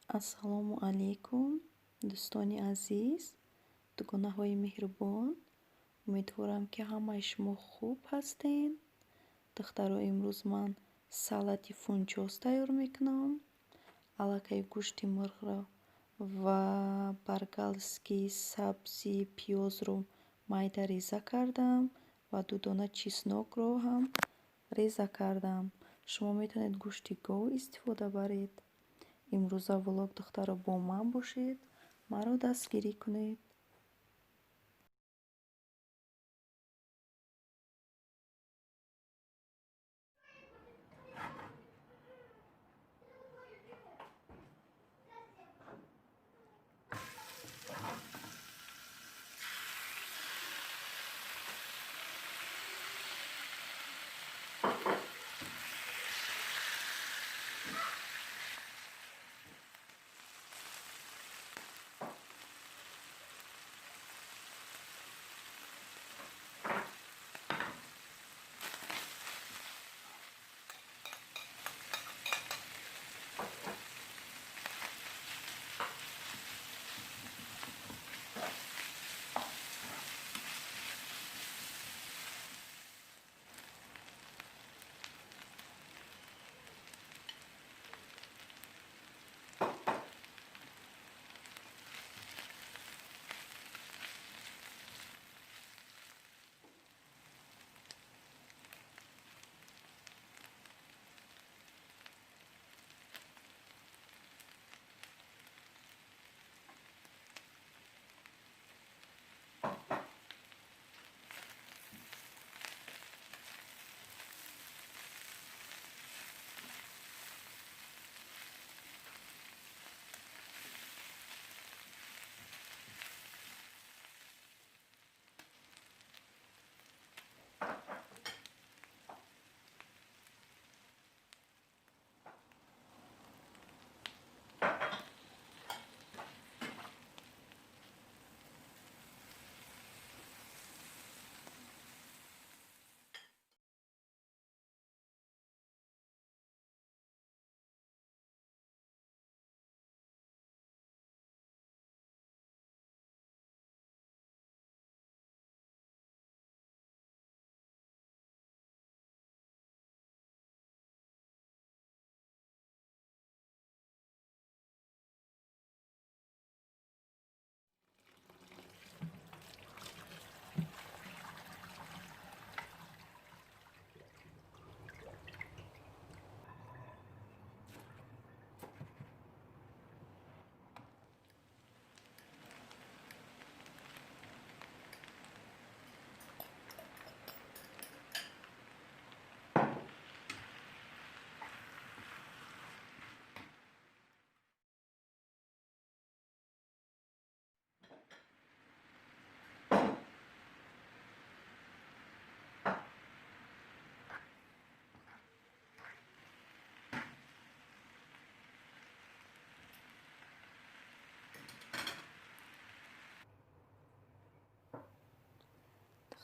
ассалому алайкум, дӯстони азиз, дугонаҳои меҳрубон. Умедворам, ки ҳамаи шумо хуб ҳастед. Духтаро, имрӯз ман салати фунчоз тайёр мекунам. Аллакай гӯшти мурғро ва баргалски сабзи пиёзро майда реза кардам ва ду дона чеснокро ҳам реза кардам. Шумо метавонед гӯшти гов истифода баред. имрӯза влог духтаро бо ман бошед, маро дастгирӣ кунед.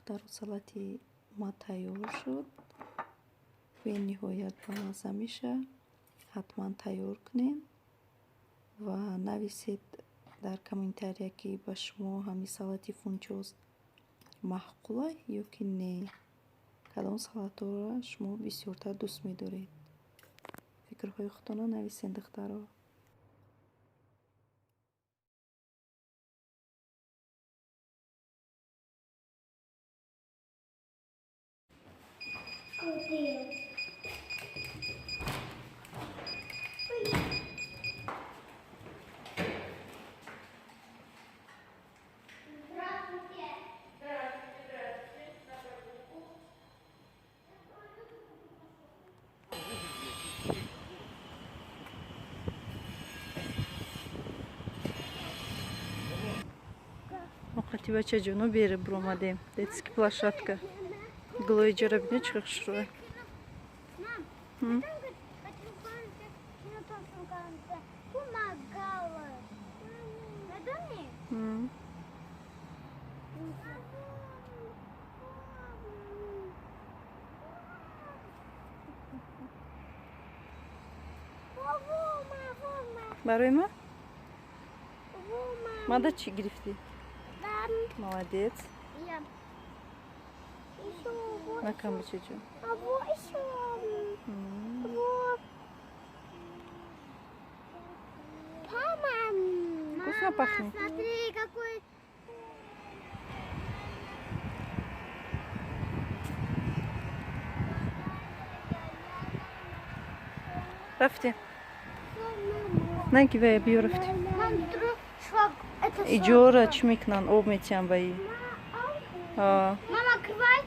Духтаро, салати ма тайёр шуд. бениҳоят бамазза мешавад. ҳатман тайёр кунед ва нависед дар комментария, ки ба шумо ҳамин салати фунчоз маъқула ё ки не. кадом салатро шумо бисёртар дӯст медоред? фикрҳои худтонро нависед, духтаро. Овқати бачаҷоно бере биромадем. Детский площадка. Глои ҷора бинед чӣ қадр шуроад. برای من؟ ماده چی گرفتی؟ молодец. نکن بچه جون. Вкусно пахнет. Смотри, какой... رفتی؟ نگی بیا رفتی. Это ایجورا چی میکنن؟ آب میتیم بایی. Мама, открывай.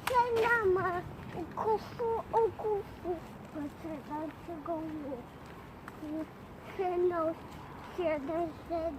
Сенама, укусу, поцелуйте голову. Сенок, седа, седа,